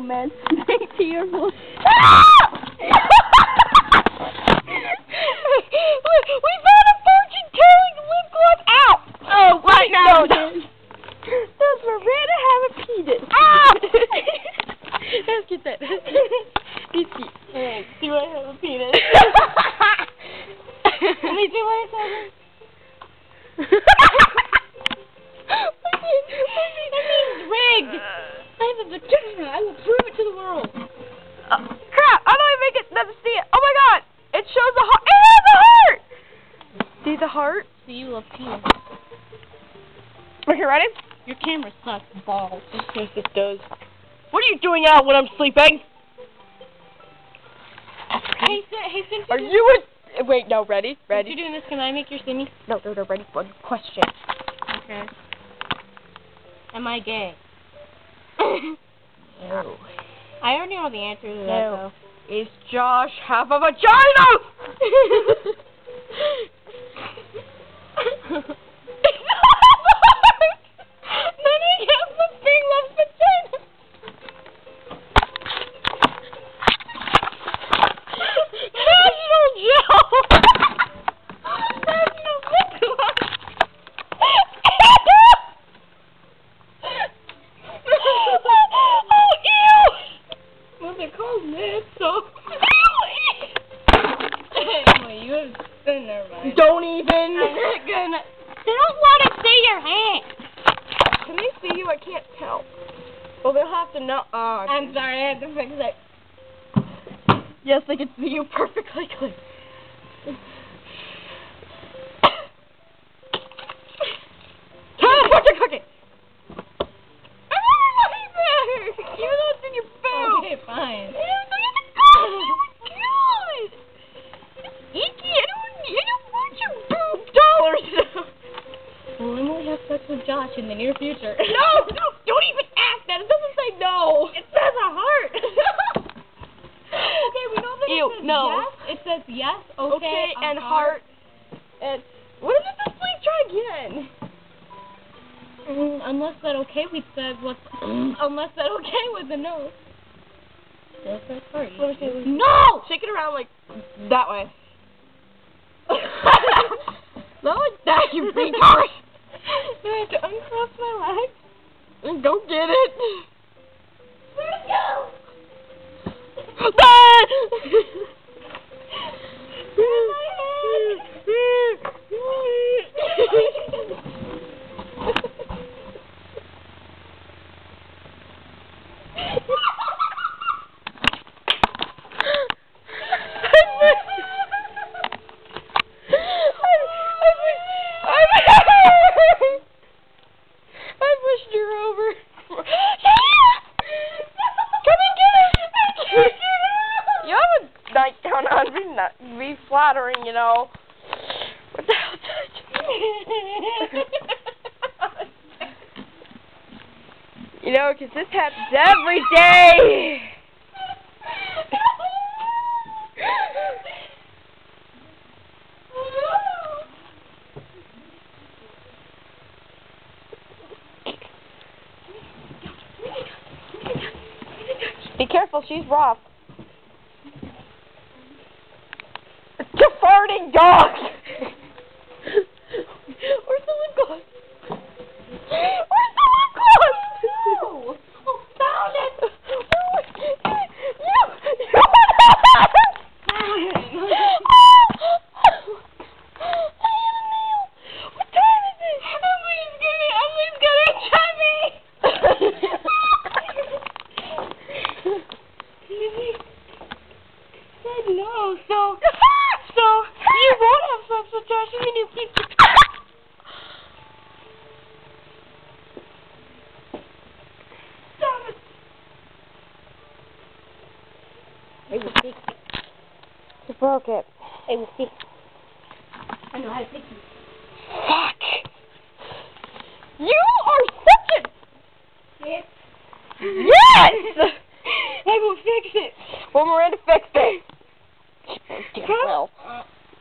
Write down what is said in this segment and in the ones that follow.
man. To your voice. We found a fortune-telling lip gloss out! Oh, what now? No. Does Miranda have a penis? Ah! Let's get that. Hey, do I have a penis? Let me see what it says. That means rigged. I have a vagina. I will prove it to the world. Crap! I don't even get to see it. Oh my god! It shows a heart. It has a heart. See the heart? So you love penis. Okay, ready? Your camera sucks balls. Yes, it does. What are you doing out when I'm sleeping? Hey, since Are you a... Wait, no, ready? since Ready? you're doing this, can I make your simmy? No, ready? One question. Okay. Am I gay? No. I already know the answer to that, No. though. Is Josh half a vagina? Then I have the big love vagina. National Joe. National Nicholas. Oh, ew. Well, they're called lips, so. Wait, you have. Never mind. Don't even. I'm not gonna. They don't want to see your hand. Can they see you? I can't tell. Well, they'll have to know. I'm sorry, I had to fix it. Yes, they can see you perfectly clear. Fortune cookie. I don't like that. Even though it's in your food. Okay, fine. Icky, I don't want your boob dollars. Well, I'm gonna have sex with Josh in the near future. No, don't even ask that. It doesn't say no. It says a heart. Okay, we know that Ew, it says no. yes. It says yes, okay, and heart. And what did this please try again? Unless that okay we said what? Unless that okay was a no. Still says heart. Let me see. No! Shake it around like that way. Not like that, you retard. Do I have to uncross my legs? And go get it. Where'd it go? I pushed her over. Come and get her. You have a nightgown on. Be flattering, you know. What the hell did I do? You know, 'cause this happens every day. Be careful, she's rough. It's a farting dog! Where's the lip gloss? Where's the lip gloss? Oh, found it! What time is it? Emily's gonna try me! Said no, so you won't have sex with Josh in the near future. Stop it! It was fix it. You broke it. It was fix it. I know how to fix it. Fuck! You are such a... Yes! Yes! I will fix it. Well, Miranda fixed it. Damn well.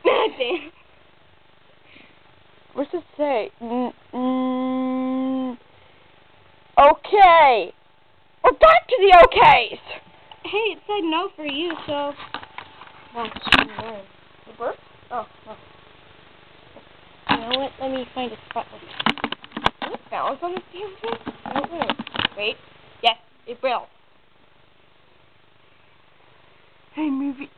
Damn. What's it say? Okay. Or back to the OKs! Hey, it said no for you, so... Oh, the burp? Oh, no. You know what? Let me find a spot. Can it balance on this damn thing? I don't know. Wait. Yes, it will. Hey, movie.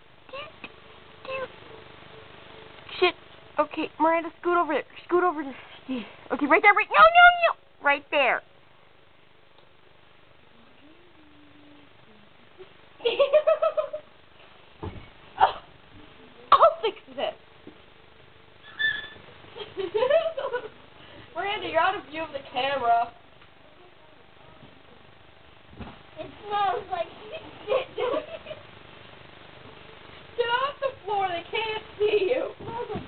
Shit. Okay, Miranda, scoot over there. Scoot over there. Okay, right there. Right. No. Right there. I'll fix this. Miranda, you're out of view of the camera. It smells like shit. Get off the floor. They can't see you. It smells like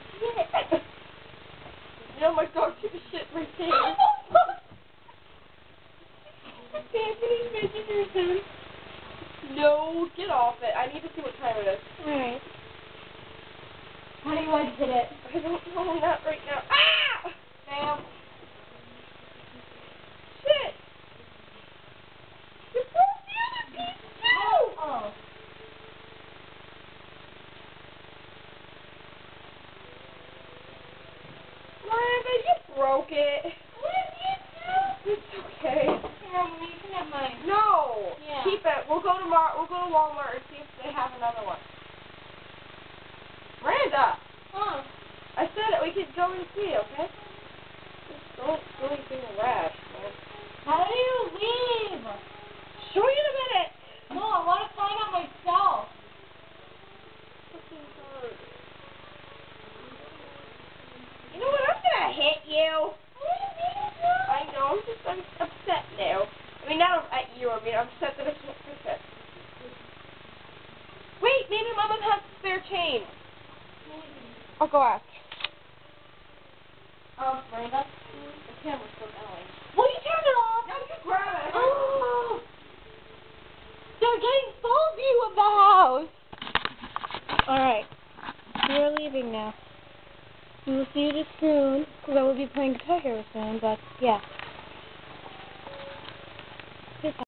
shit. You know my dog took a shit right there. Anthony's making your son. No, get off it. I need to see what time it is. Alright. How do you exit it? I don't know, not right now. Ah! Bam. Shit! You broke the other piece too! Oh. Miranda, you broke it. What did you do? It's okay. Here, you can have mine. No! Yeah. Keep it. We'll go to Walmart and see if they have another one. Miranda! Huh? I said it. We could go and see, okay? Just don't do anything rash, man. How do you leave? Show you in a minute! No, I want to find out myself. You know what? I'm gonna hit you. I know. I'm upset now. I mean, not at you. I mean, I'm upset that I can't fix it. Wait, maybe Mama has a spare chain. I'll go ask. Miranda? The camera's still going. Will you turn it off? No, you grab it. Oh. They're getting full view of the house. Alright. We're leaving now. We will see you soon, because I will be playing Guitar Hero soon, but yeah.